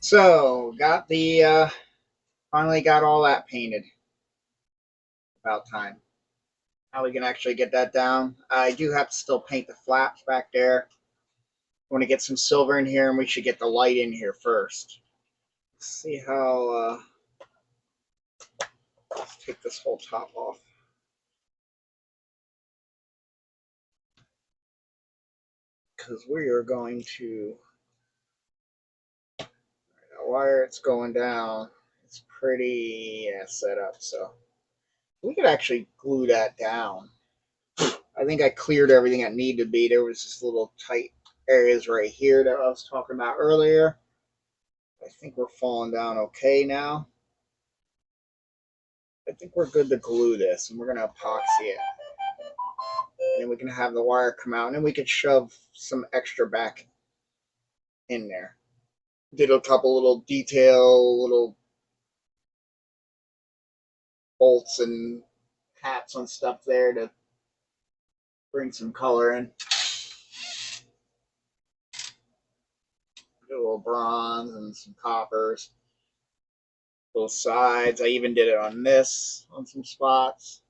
So, finally got all that painted. About time. Now we can actually get that down. I do have to still paint the flaps back there. I want to get some silver in here, and we should get the light in here first. Let's see how, let's take this whole top off. Because we are going to, the wire it's going down, it's pretty set up, so we could actually glue that down. I think I cleared everything that needed to be. There was just little tight areas right here that I was talking about earlier. I think we're falling down okay now. I think we're good to glue this, and we're going to epoxy it. And then we can have the wire come out, and then we could shove some extra back in there. Did a couple little little bolts and hats and stuff there to bring some color in. Did a little bronze and some coppers. Both sides. I even did it on this, on some spots.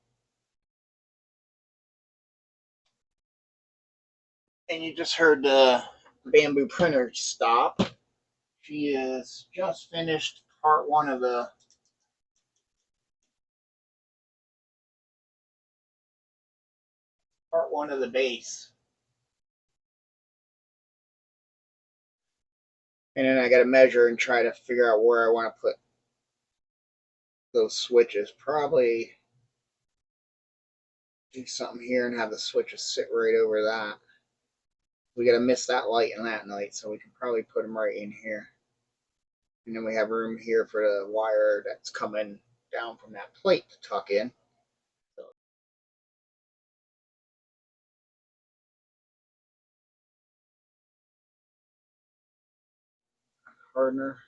And you just heard the bamboo printer stop. She is just finished part one of the base. And then I got to measure and try to figure out where I want to put those switches. Probably do something here and have the switches sit right over that. We got to miss that light and that light, so we can probably put them right in here. And then we have room here for the wire that's coming down from that plate to tuck in. So, hardener.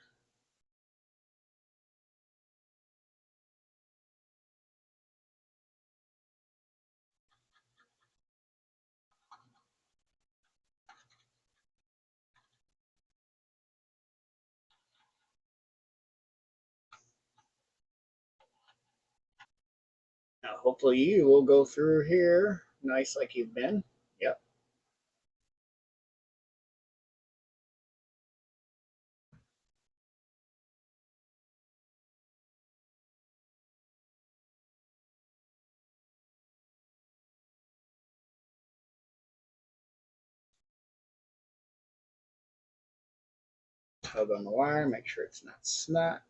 Now, hopefully you will go through here nice like you've been. Yep. Tug on the wire, make sure it's not snot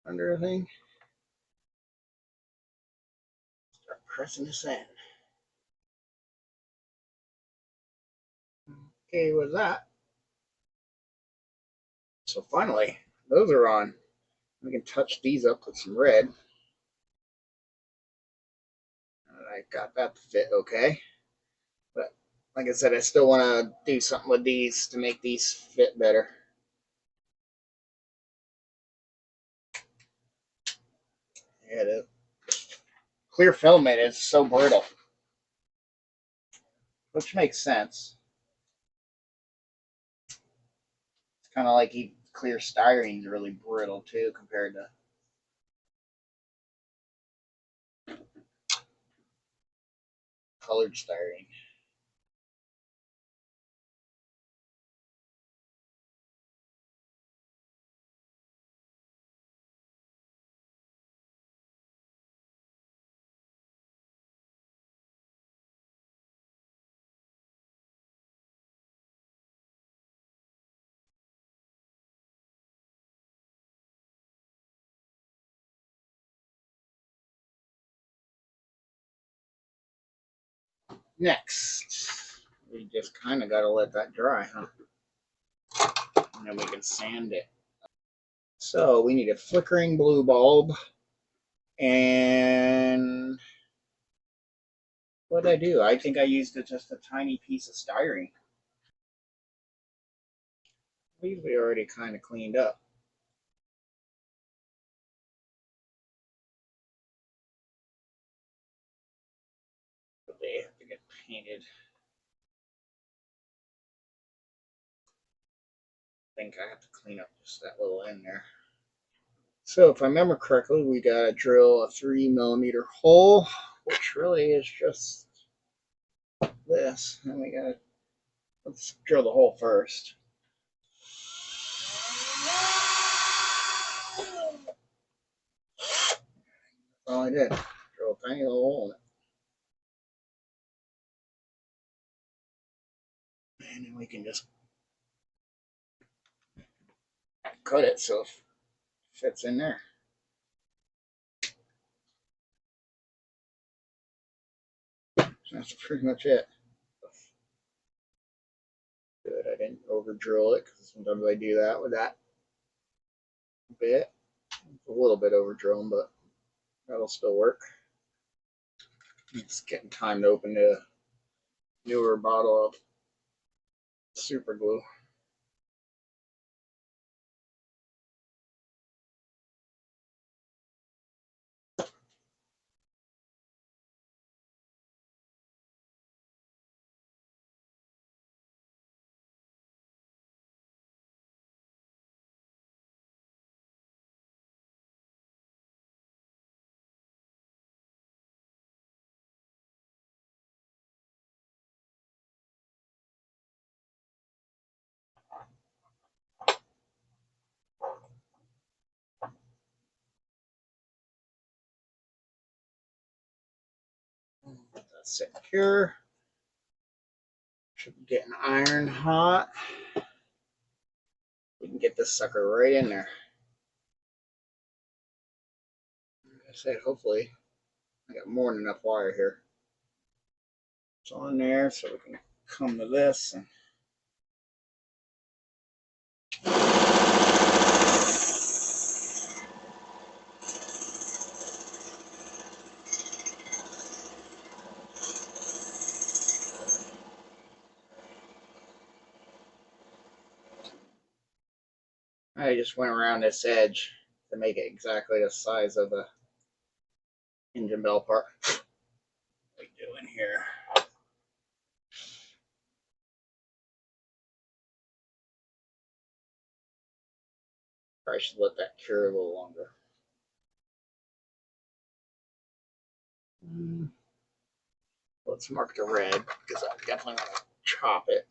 under everything. Start pressing this in. Okay, with that. So finally, those are on. We can touch these up with some red. I got that to fit okay. But like I said, I still want to do something with these to make these fit better. Yeah, the clear filament is so brittle, which makes sense. It's kind of like clear styrene is really brittle too compared to colored styrene. Next, we just kind of got to let that dry, huh? And then we can sand it. So we need a flickering blue bulb. And what did I do? I think I used just a tiny piece of styrene. We already kind of cleaned up. But they have to get painted. think I have to clean up just that little end there. So if I remember correctly, we got to drill a 3mm hole, which really is just this. And we got to, let's drill the hole first. That's all I did. Drill a tiny little hole in it. And then we can just cut it so it fits in there. So that's pretty much it. Good, I didn't over drill it because sometimes I do that with that bit. It's a little bit over drilled, but that'll still work. It's getting time to open the newer bottle of super glue. Let that sit here. Should be getting iron hot. We can get this sucker right in there. Like I said, hopefully I got more than enough wire here. It's on there, so we can come to this and I just went around this edge to make it exactly the size of the engine bell part. What are we doing here? Probably should let that cure a little longer. Let's mark the red because I definitely want to chop it.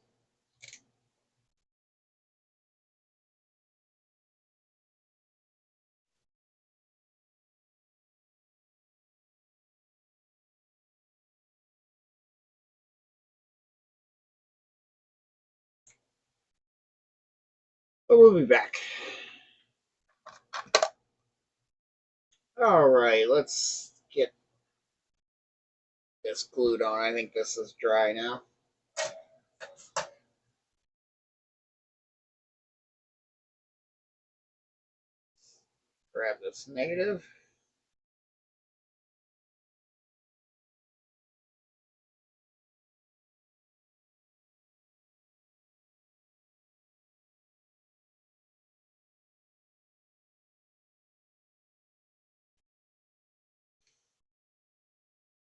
But we'll be back. All right, let's get this glued on. I think this is dry now. Grab this negative.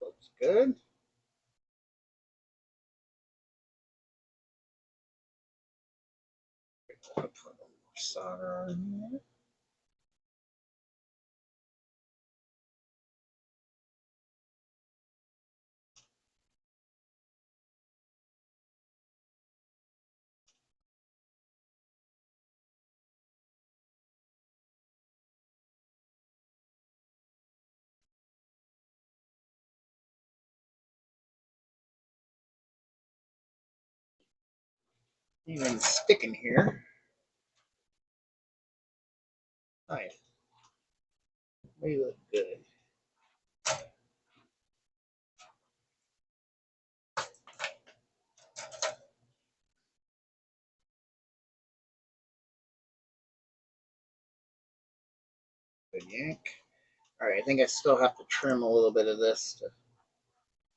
Looks good. I'll put a little more solder on here. Even sticking here. Nice. We look good. Good yank. All right, I think I still have to trim a little bit of this to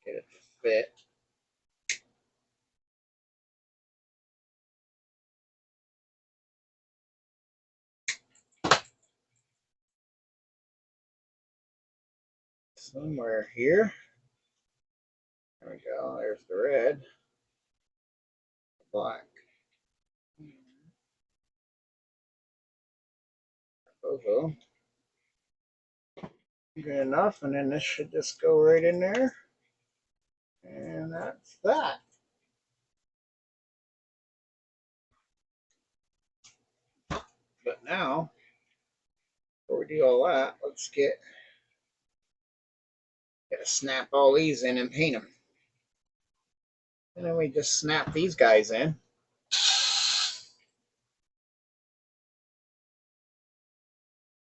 get it to fit. Somewhere here. There we go. There's the red. Black. So good enough, and then this should just go right in there. And that's that. But now, before we do all that, let's gotta snap all these in and paint them. And then we just snap these guys in.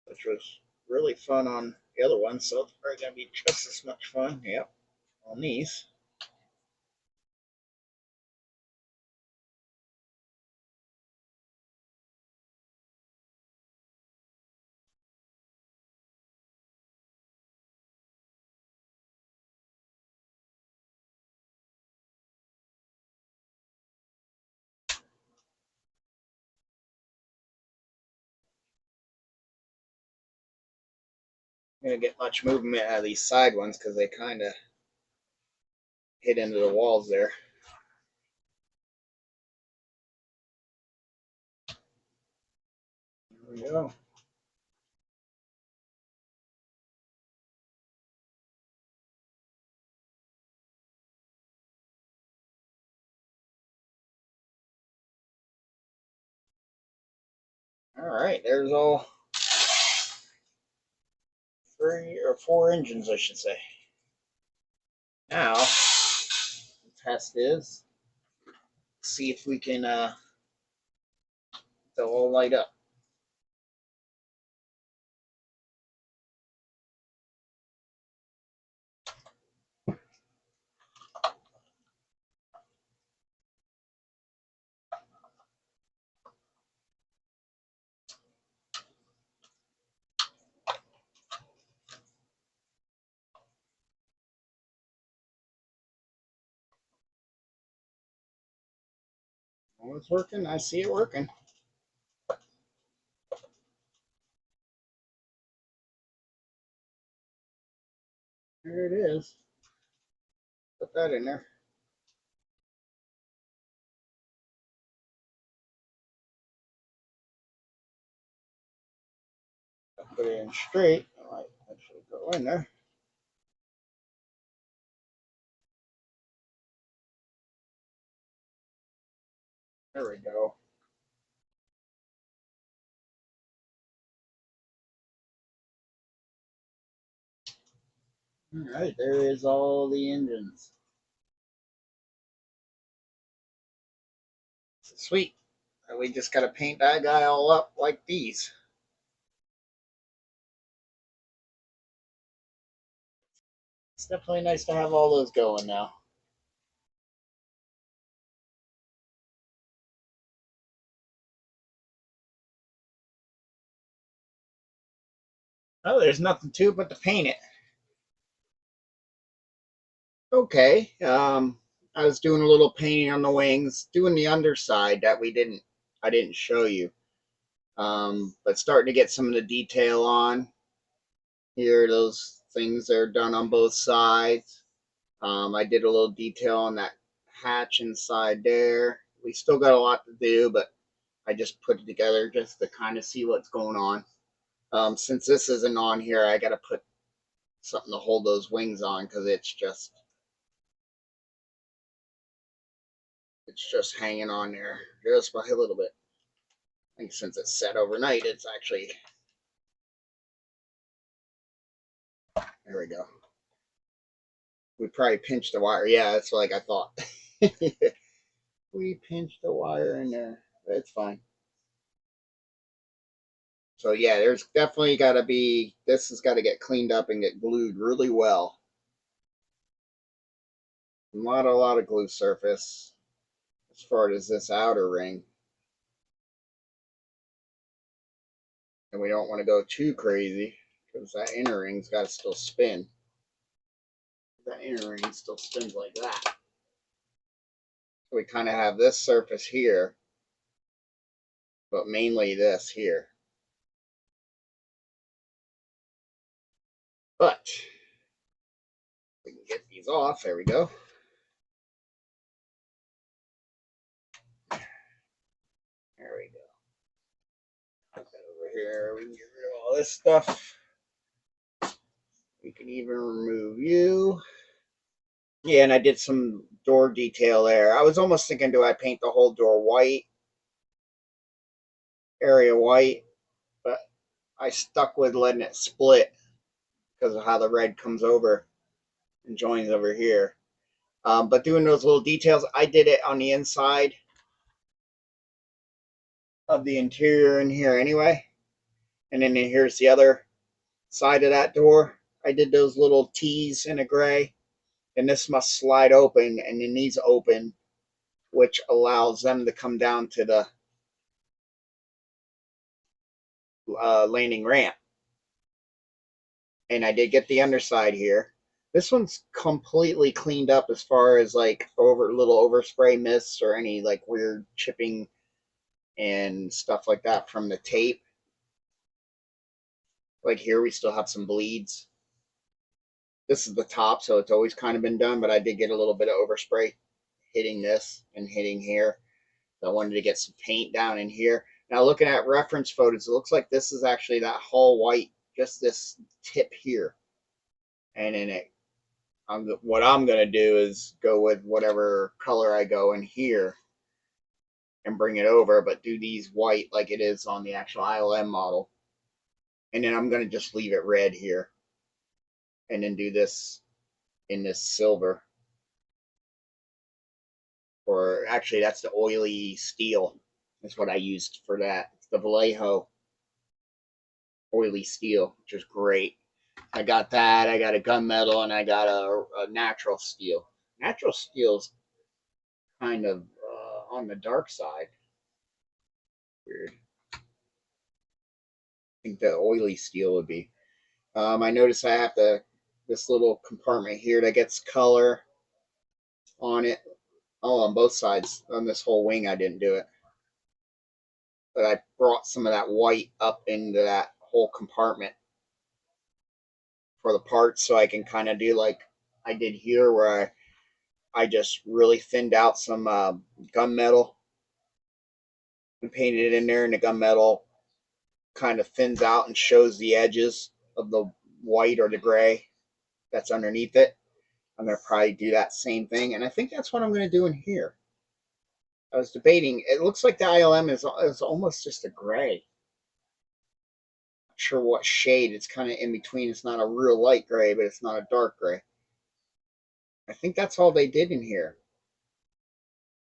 Which was really fun on the other one, so it's probably gonna be just as much fun. Yep, on these. I'm gonna get much movement out of these side ones because they kind of hit into the walls there. There we go. All right, there's all 3 or 4 engines, I should say. Now, the test is see if we can they'll all light up. Oh, it's working. I see it working. There it is. Put that in there. Put it in straight. I might actually go in there. There we go. All right, there is all the engines. Sweet. We just got to paint that guy all up like these. It's definitely nice to have all those going now. Oh, there's nothing to it but to paint it. Okay. I was doing a little painting on the wings, doing the underside that I didn't show you. But starting to get some of the detail on here. Those things are done on both sides. I did a little detail on that hatch inside there. We still got a lot to do, but I just put it together just to kind of see what's going on. Since this isn't on here, I got to put something to hold those wings on because it's just hanging on there just by a little bit. I think since it's set overnight, it's actually, there we go. We probably pinched the wire. Yeah, that's like I thought. We pinched the wire in there. It's fine. So yeah, there's definitely got to be, this has got to get cleaned up and get glued really well. A lot of glue surface as far as this outer ring. And we don't want to go too crazy because that inner ring's got to still spin. That inner ring still spins like that. So we kind of have this surface here, but mainly this here. But we can get these off. There we go. There we go. Put that over here. We can get rid of all this stuff. We can even remove you. Yeah, and I did some door detail there. I was almost thinking, do I paint the whole door white, area white? But I stuck with letting it split because of how the red comes over and joins over here. But doing those little details, I did it on the inside of the interior in here anyway. And then here's the other side of that door. I did those little T's in a gray. And this must slide open, and then these open, which allows them to come down to the landing ramp. And I did get the underside here. This one's completely cleaned up as far as like little overspray mists or any like weird chipping and stuff like that from the tape. Like here we still have some bleeds. This is the top, so it's always kind of been done, but I did get a little bit of overspray hitting this and hitting here. So I wanted to get some paint down in here. Now looking at reference photos, it looks like this is actually that hull white, just this tip here. And in it, what I'm going to do is go with whatever color I go in here and bring it over, but do these white like it is on the actual ILM model. And then I'm going to just leave it red here. And then do this in this silver. Or actually, that's the oily steel. That's what I used for that. It's the Vallejo oily steel, which is great. I got that. I got a gunmetal, and I got a natural steel. Natural steel's kind of on the dark side. Weird. I think the oily steel would be. I notice I have this little compartment here that gets color on it. Oh, on both sides. On this whole wing, I didn't do it. But I brought some of that white up into that whole compartment for the parts so I can kind of do like I did here where I just really thinned out some gunmetal and painted it in there, and the gunmetal kind of thins out and shows the edges of the white or the gray that's underneath it. I'm going to probably do that same thing, and I think that's what I'm going to do in here. I was debating. It looks like the ILM is almost just a gray. Not sure what shade. It's kind of in between. It's not a real light gray, but it's not a dark gray. I think that's all they did in here.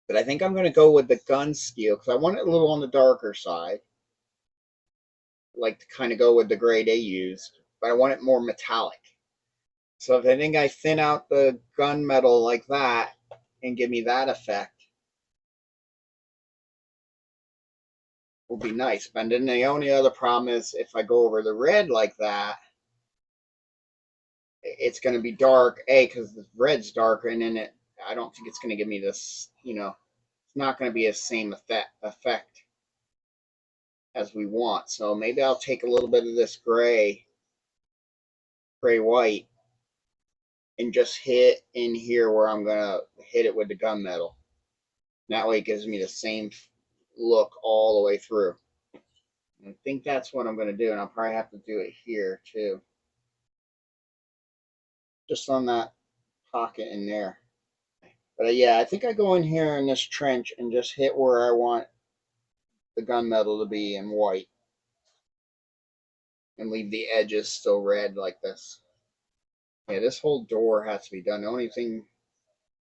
But I think I'm going to go with the gun steel because I want it a little on the darker side. I like to kind of go with the gray they used, but I want it more metallic. So if I think I thin out the gunmetal like that and give me that effect, will be nice. But then the only other problem is if I go over the red like that, it's going to be dark, because the red's darker, and then I don't think it's going to give me this, it's not going to be the same effect as we want. So maybe I'll take a little bit of this gray white, and just hit in here where I'm going to hit it with the gunmetal. That way it gives me the same look all the way through. I think that's what I'm going to do, and I'll probably have to do it here too. Just on that pocket in there. But yeah, I think I go in here in this trench and just hit where I want the gunmetal to be in white. And leave the edges still red like this. Yeah, this whole door has to be done. The only thing,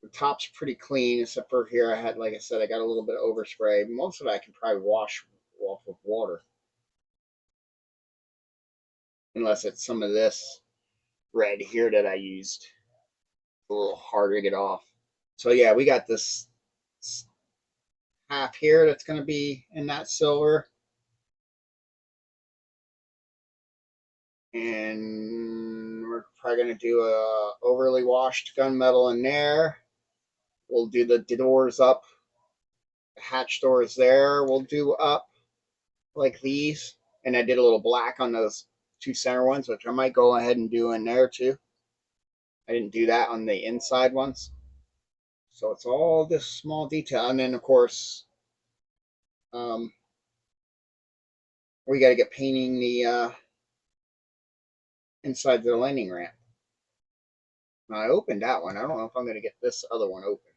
the top's pretty clean, except for here I had, like I said, I got a little bit of overspray. Most of it I can probably wash off with water. Unless it's some of this red here that I used. It's a little harder to get off. So yeah, we got this half here that's going to be in that silver. And we're probably going to do a overly washed gunmetal in there. We'll do the doors up. The hatch doors there we'll do up like these. And I did a little black on those two center ones, which I might go ahead and do in there too. I didn't do that on the inside ones. So it's all this small detail. And then, of course, We got to get painting the inside the landing ramp. Now, I opened that one. I don't know if I'm going to get this other one open.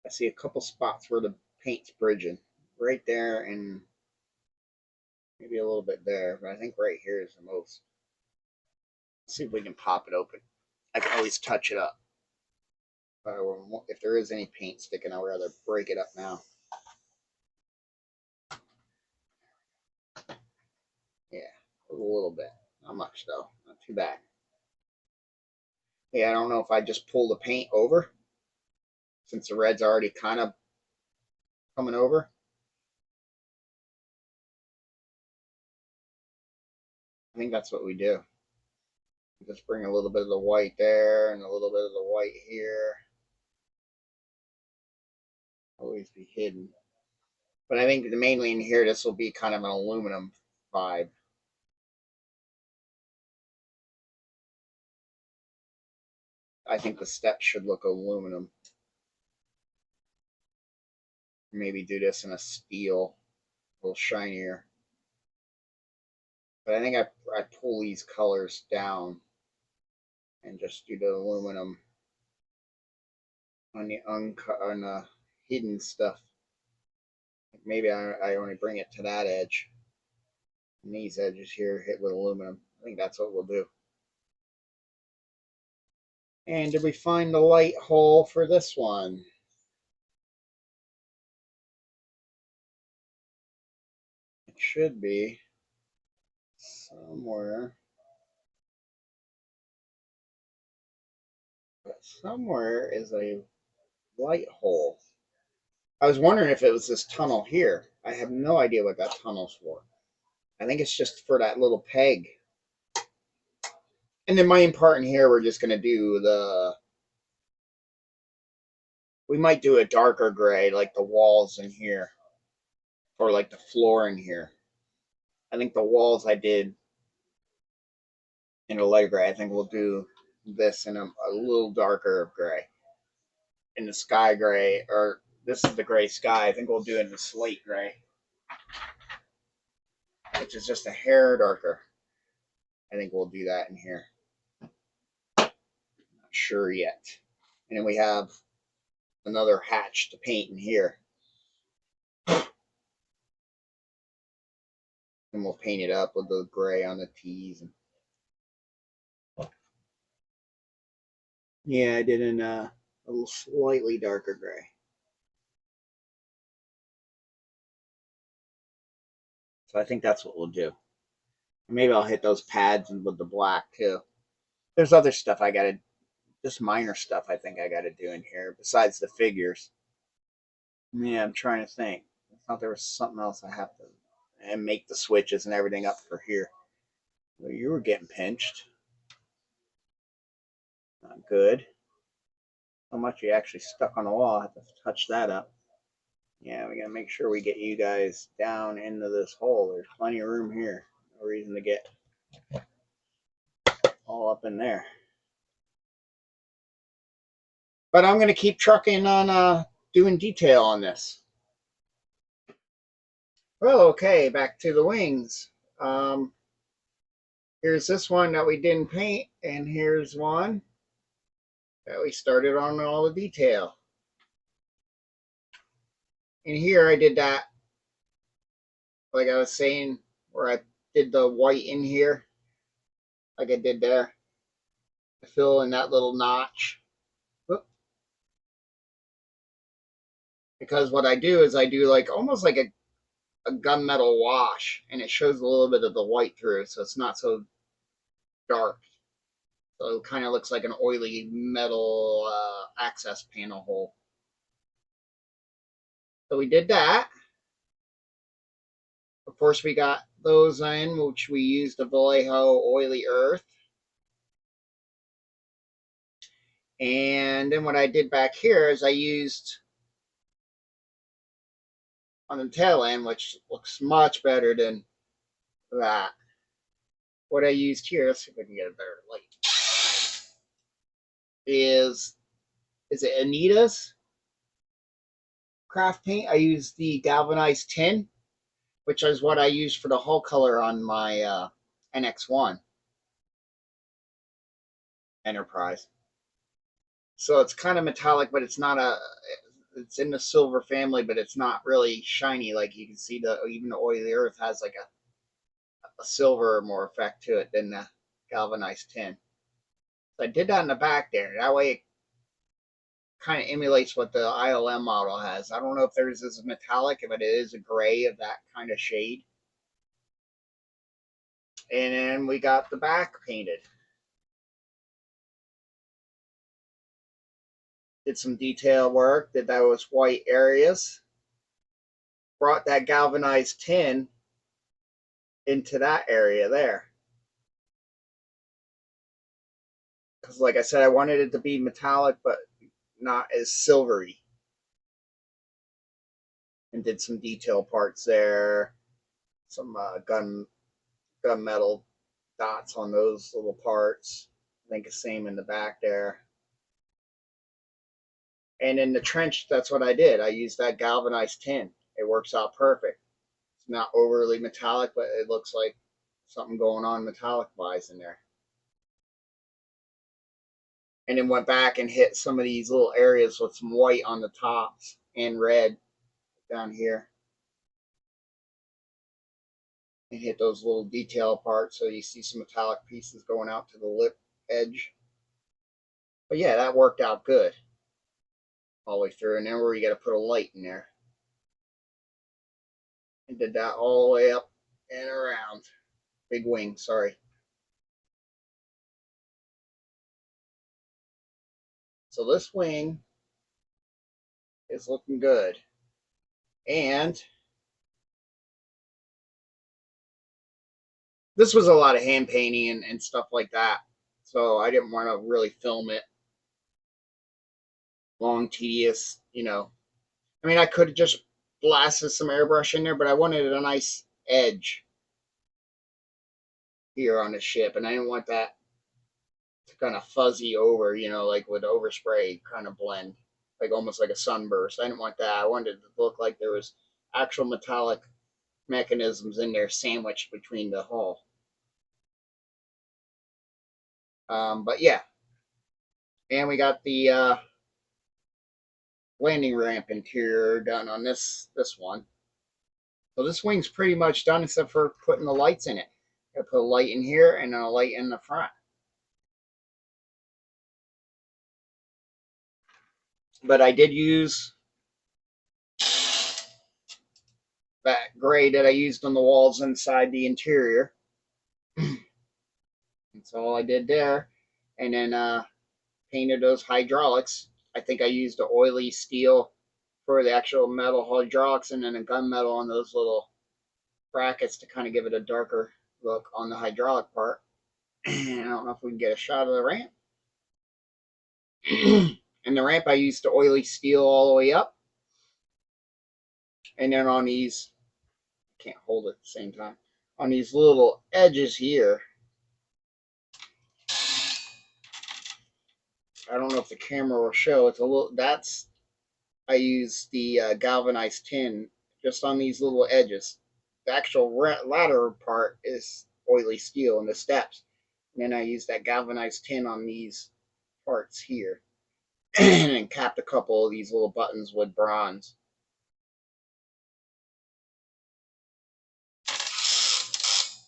I see a couple spots where the paint's bridging. Right there and maybe a little bit there, but I think right here is the most. Let's see if we can pop it open. I can always touch it up. But if there is any paint sticking, I'd rather break it up now. Yeah, a little bit. Not much though. Not too bad. Yeah, I don't know if I just pull the paint over since the red's already kind of coming over. I think that's what we do. Just bring a little bit of the white there and a little bit of the white here. Always be hidden. But I think mainly in here, this will be kind of an aluminum vibe. I think the steps should look aluminum. Maybe do this in a steel, a little shinier. But I think I pull these colors down and just do the aluminum on the hidden stuff. Maybe I only bring it to that edge. And these edges here hit with aluminum. I think that's what we'll do. And did we find the light hole for this one? It should be somewhere. But somewhere is a light hole. I was wondering if it was this tunnel here. I have no idea what that tunnel's for. I think it's just for that little peg. And then my part in here, we're just going to do we might do a darker gray, like the walls in here. Or like the floor in here. I think the walls I did in a lighter gray. I think we'll do this in a little darker gray. In the sky gray, or this is the gray sky. I think we'll do it in the slate gray, which is just a hair darker. I think we'll do that in here. Not sure yet. And then we have another hatch to paint in here. And we'll paint it up with the gray on the T's. Yeah, I did in a little slightly darker gray. So I think that's what we'll do. Maybe I'll hit those pads with the black too. There's other stuff I gotta, just minor stuff I think I gotta do in here besides the figures. Yeah, I'm trying to think. I thought there was something else I have to, and make the switches and everything up for here. Well, you were getting pinched. Not good. How much you actually stuck on the wall? I have to touch that up. Yeah, we gotta make sure we get you guys down into this hole. There's plenty of room here. No reason to get all up in there. But I'm gonna keep trucking on doing detail on this. Well, okay, back to the wings. Here's this one that we didn't paint, and here's one that we started on all the detail. And here I did that, like I was saying, where I did the white in here, like I did there. I fill in that little notch. Whoop. Because what I do is I do like almost like a gunmetal wash, and it shows a little bit of the white through, so it's not so dark. So it kind of looks like an oily metal access panel hole. So we did that. Of course, we got those in, which we used the Vallejo Oily Earth. And then what I did back here is I used on the tail end, which looks much better than that. What I used here, let's see if I can get a better light, is it Anita's craft paint? I used the galvanized tin. which is what I used for the hull color on my NX1 Enterprise. So it's kind of metallic, but it's not a. It's in the silver family, but it's not really shiny. Like you can see, even the oily earth has like a silver more effect to it than the galvanized tin. So I did that in the back there. That way it kind of emulates what the ILM model has. I don't know if theirs is metallic, but it is a gray of that kind of shade. And then we got the back painted. Did some detail work, did those white areas. Brought that galvanized tin into that area there. Because like I said, I wanted it to be metallic, but not as silvery. And did some detail parts there. Some gunmetal dots on those little parts. I think the same in the back there. And in the trench, that's what I did. I used that galvanized tin. It works out perfect. It's not overly metallic, but it looks like something going on metallic-wise in there. And then went back and hit some of these little areas with some white on the tops and red down here. And hit those little detail parts so you see some metallic pieces going out to the lip edge. But yeah, that worked out good all the way through. And then where you got to put a light in there. And did that all the way up and around. Big wing, sorry. So this wing is looking good. And this was a lot of hand painting and stuff like that. So I didn't want to really film it long, tedious, you know. I mean, I could have just blasted some airbrush in there, but I wanted a nice edge here on the ship. And I didn't want that to kind of fuzzy over, you know, like with overspray kind of blend, like almost like a sunburst. I didn't want that. I wanted it to look like there was actual metallic mechanisms in there sandwiched between the hull. But yeah. And we got the landing ramp interior done on this one. So this wing's pretty much done except for putting the lights in it. I put a light in here and then a light in the front. But I did use that gray that I used on the walls inside the interior. That's all I did there. And then painted those hydraulics. I think I used the oily steel for the actual metal hydraulics and then a gunmetal on those little brackets to kind of give it a darker look on the hydraulic part. I don't know if we can get a shot of the ramp. And the ramp, I used the oily steel all the way up. And then on these, I can't hold it at the same time, on these little edges here, I don't know if the camera will show, it's a little, that's, I use the galvanized tin just on these little edges. The actual ladder part is oily steel in the steps. And then I use that galvanized tin on these parts here. And then capped a couple of these little buttons with bronze.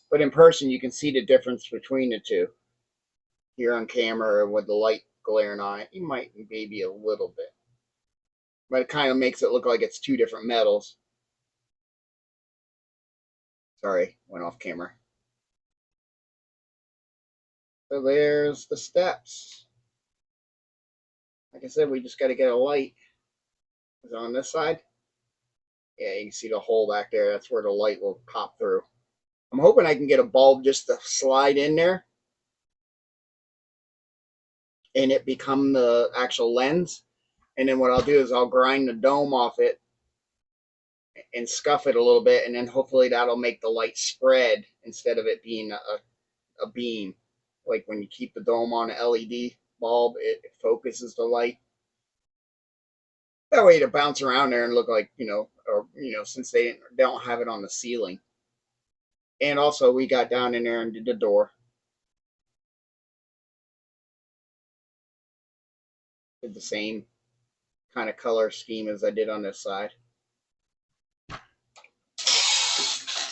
But in person, you can see the difference between the two. Here on camera with the light glaring on it, you might maybe a little bit. But it kind of makes it look like it's two different metals. Sorry, went off camera. So there's the steps. Like I said, we just got to get a light. Is it on this side? Yeah, you can see the hole back there. That's where the light will pop through. I'm hoping I can get a bulb just to slide in there and it become the actual lens. And then what I'll do is I'll grind the dome off it and scuff it a little bit, and then hopefully that'll make the light spread instead of it being a beam. Like when you keep the dome on an LED bulb, it focuses the light. That way it'll bounce around there and look like, you know, or since they don't have it on the ceiling. And also, we got down in there and did the door. Did the same kind of color scheme as I did on this side.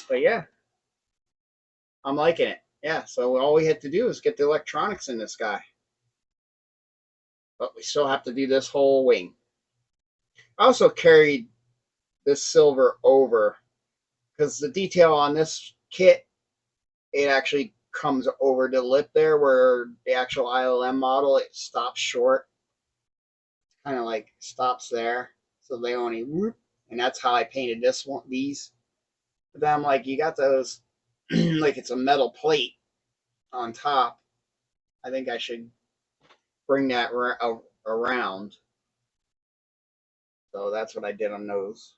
But yeah, I'm liking it. Yeah, so all we had to do is get the electronics in this guy. But we still have to do this whole wing. I also carried this silver over because the detail on this kit, it actually comes over the lip there where the actual ILM model, it stops short. Kind of like stops there. So they only whoop, and that's how I painted these. But then I'm like, you got those like it's a metal plate on top. I think I should bring that around. So that's what I did on those.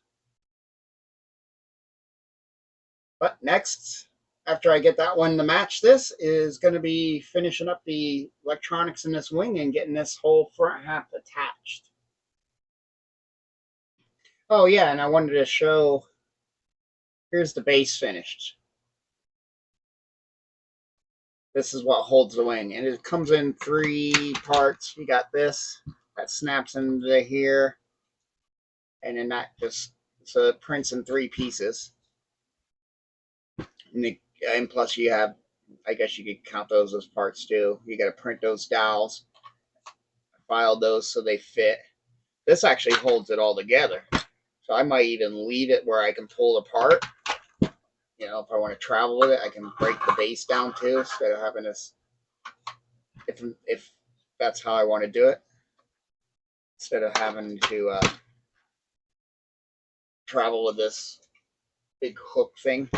But next, after I get that one to match this, is going to be finishing up the electronics in this wing and getting this whole front half attached. Oh yeah, and I wanted to show, here's the base finished. This is what holds the wing, and it comes in 3 parts. You got this that snaps into here, and then that just, so it prints in 3 pieces. And plus you have, I guess you could count those as parts too. You got to print those dowels. I filed those so they fit. This actually holds it all together. So I might even leave it where I can pull it apart. If I want to travel with it, I can break the base down too, instead of having this, if that's how I want to do it, instead of having to travel with this big hook thing.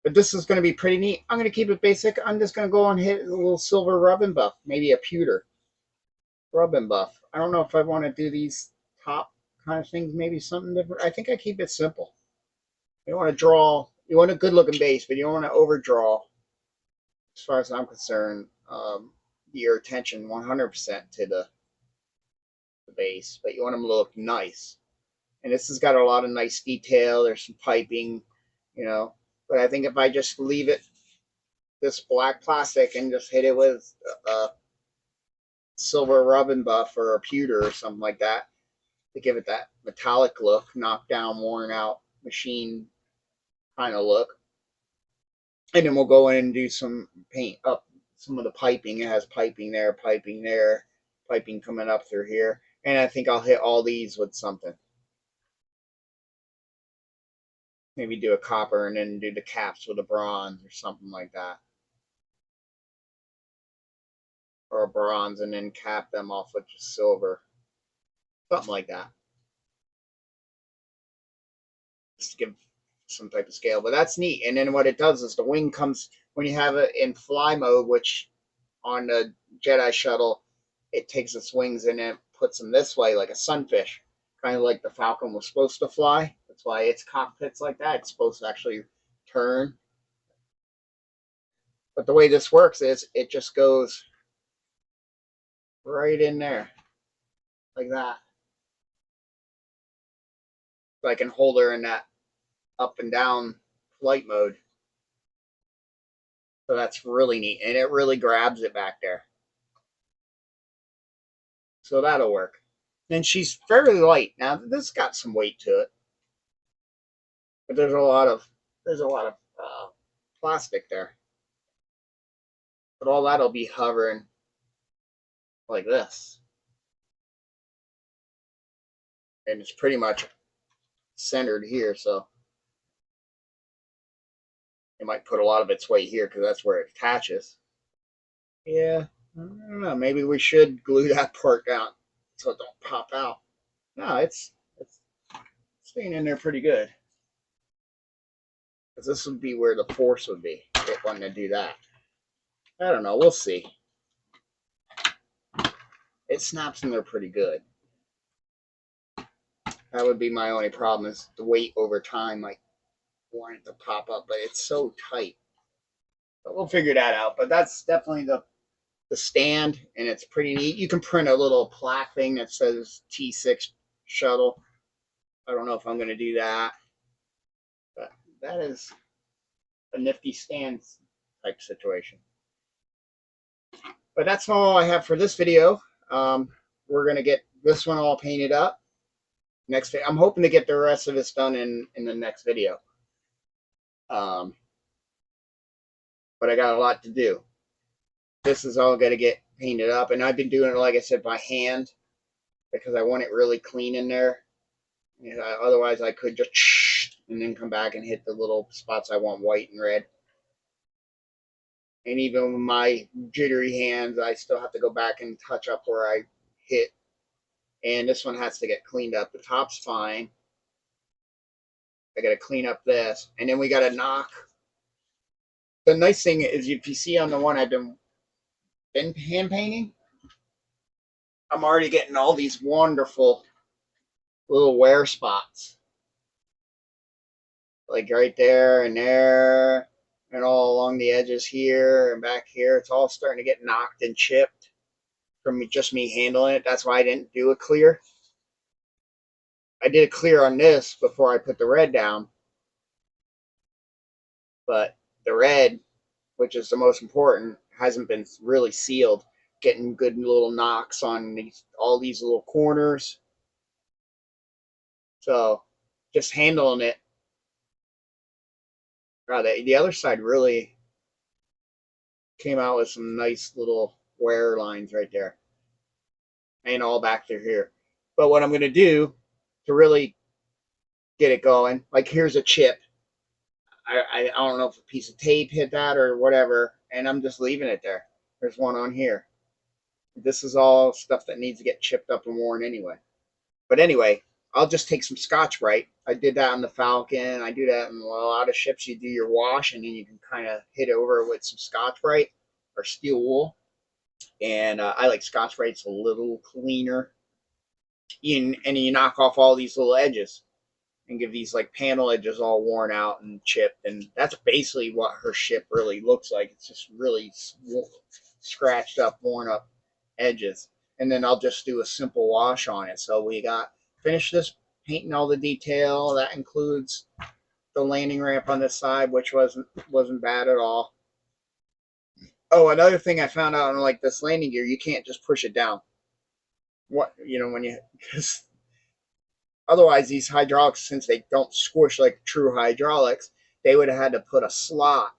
But this is going to be pretty neat. I'm going to keep it basic. I'm just going to go and hit a little silver rub and buff, maybe a pewter rub and buff. I don't know if I want to do these top kind of things, maybe something different. I think I keep it simple. You don't want to draw, you want a good looking base, but you don't want to overdraw, as far as I'm concerned, your attention 100% to the base, but you want them to look nice. And this has got a lot of nice detail. There's some piping, but I think if I just leave it this black plastic and just hit it with a silver rub and buff or a pewter or something like that to give it that metallic look, knocked down, worn out, machine kind of look. And then we'll go in and do some paint up some of the piping. It has piping there, piping coming up through here. And I think I'll hit all these with something. Maybe do a copper and then do the caps with a bronze or something like that. Or a bronze and then cap them off with just silver. Something like that. Just to give some type of scale. But that's neat. And then what it does is the wing comes, when you have it in fly mode, which on the Jedi shuttle, it takes its wings and it puts them this way like a sunfish. Kind of like the Falcon was supposed to fly. That's why its cockpit's like that. It's supposed to actually turn. But the way this works is it just goes right in there. Like that. So I can hold her in that up and down flight mode. So that's really neat. And it really grabs it back there. So that'll work. And she's fairly light. Now this got some weight to it. But there's a lot of plastic there. But all that'll be hovering like this. And it's pretty much centered here, so it might put a lot of its weight here because that's where it attaches. Yeah, I don't know. Maybe we should glue that part down so it don't pop out. No, it's staying in there pretty good. Because this would be where the force would be if it wanted to do that. I don't know. We'll see. It snaps in there pretty good. That would be my only problem, is the weight over time. I want it to pop up, but it's so tight. But we'll figure that out. But that's definitely the stand, and it's pretty neat. You can print a little plaque thing that says T-6 shuttle I don't know if I'm going to do that. But that is a nifty stand type situation. But that's all I have for this video. We're going to get this one all painted up. I'm hoping to get the rest of this done in the next video. But I got a lot to do. This is all going to get painted up. And I've been doing it, like I said, by hand. Because I want it really clean in there. Otherwise, I could just and then come back and hit the little spots I want white and red. And even with my jittery hands, I still have to go back and touch up where I hit. And this one has to get cleaned up. The top's fine. I got to clean up this. And then we got to knock. The nice thing is, if you see on the one I've been hand painting, I'm already getting all these wonderful little wear spots. Like right there and all along the edges here and back here. It's all starting to get knocked and chipped from just me handling it. That's why I didn't do a clear. I did a clear on this before I put the red down. But the red, which is the most important, hasn't been really sealed. Getting good little knocks on all these little corners. So just handling it. The other side really came out with some nice little wear lines right there. And all back through here. But what I'm going to do to really get it going, like here's a chip. I don't know if a piece of tape hit that or whatever, and I'm just leaving it there. There's one on here. This is all stuff that needs to get chipped up and worn anyway. But anyway, I'll just take some Scotch-Brite. I did that on the Falcon. I do that in a lot of ships. You do your wash, and then you can kind of hit over with some Scotch-Brite or steel wool. And I like Scotch-Brite. It's a little cleaner. And you knock off all these little edges and give these like panel edges all worn out and chipped. And that's basically what her ship really looks like. It's just really scratched up, worn up edges. And then I'll just do a simple wash on it. So we got finished this painting all the detail. That includes the landing ramp on this side, which wasn't bad at all. Oh, another thing I found out on like this landing gear, you can't just push it down. Because otherwise these hydraulics, since they don't squish like true hydraulics, they would have had to put a slot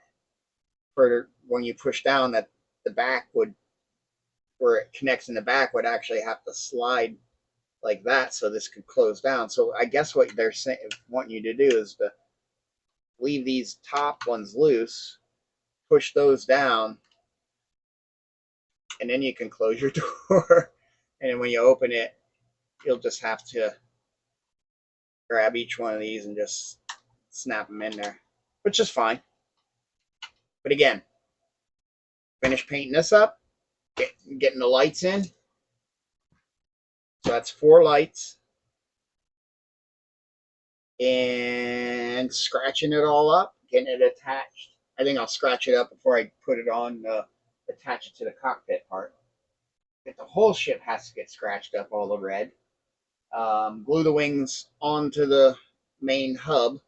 for when you push down that the back would, where it connects in the back, would actually have to slide like that so this could close down. So I guess what they're saying, wanting you to do is to leave these top ones loose, push those down, and then you can close your door. And then when you open it, you'll just have to grab each one of these and just snap them in there, which is fine. But again, finish painting this up, getting the lights in. So that's 4 lights. And scratching it all up, getting it attached. I think I'll scratch it up before I put it on, attach it to the cockpit part. But the whole ship has to get scratched up, all the red. Glue the wings onto the main hub,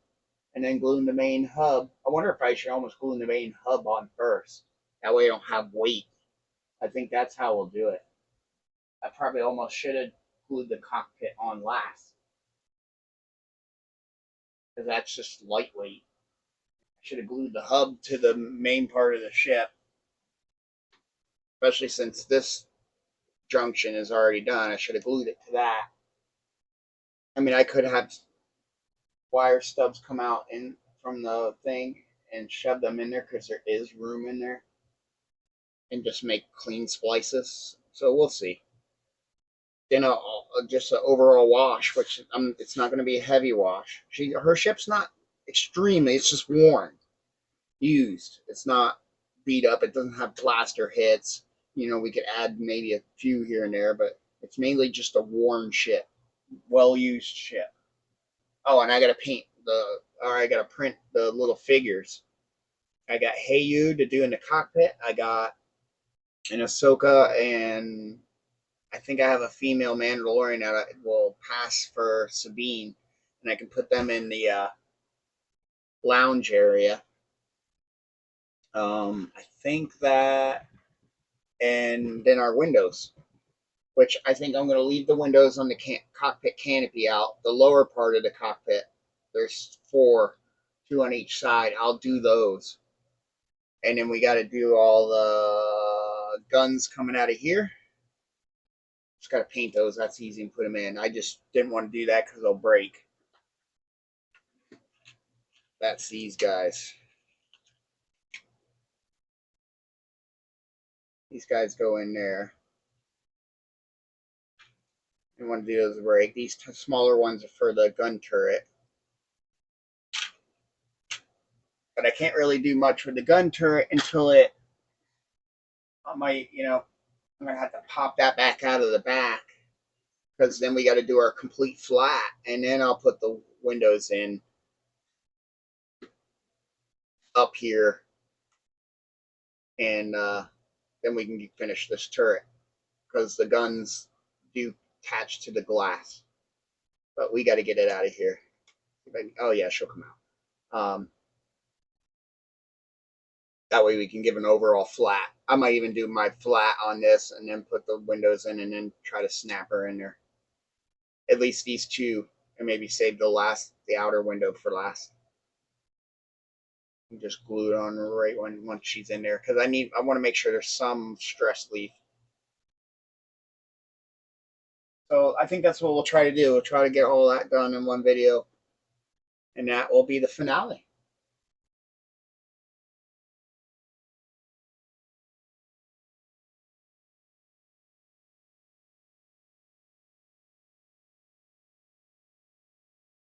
and then glue the main hub. I wonder if I should almost glue the main hub on first. That way I don't have weight. I think that's how we'll do it. I probably almost should have glued the cockpit on last, because that's just lightweight. I should have glued the hub to the main part of the ship, especially since this junction is already done. I should have glued it to that. I mean, I could have wire stubs come out in from the thing and shove them in there, because there is room in there, and just make clean splices. So we'll see. Then just an overall wash, which it's not going to be a heavy wash. Her ship's not extremely, it's just worn, used. It's not beat up. It doesn't have blaster hits. We could add maybe a few here and there, but it's mainly just a worn ship, well-used ship. Oh, and I got to print the little figures. I got Heyu to do in the cockpit. I got an Ahsoka, and I think I have a female Mandalorian that will pass for Sabine. and I can put them in the lounge area. I think that, and then our windows, which I think I'm going to leave the windows on the cockpit canopy out. The lower part of the cockpit, there's 4, 2 on each side. I'll do those. And then we got to do all the guns coming out of here. Just got to paint those. That's easy and put them in. I just didn't want to do that because they'll break. That's these guys. These guys go in there. I want to do those break. These smaller ones are for the gun turret. But I can't really do much with the gun turret until I might, I'm going to have to pop that back out of the back. Because then we got to do our complete flat. And then I'll put the windows in up here. And then we can finish this turret. Because the guns do attach to the glass. But we got to get it out of here. Oh, yeah, she'll come out. That way we can give an overall flat. I might even do my flat on this and then put the windows in and then try to snap her in there. At least these two, and maybe save the outer window for last. And just glue it on right once she's in there, because I want to make sure there's some stress leaf. So I think that's what we'll try to do. We'll try to get all that done in one video, and that will be the finale.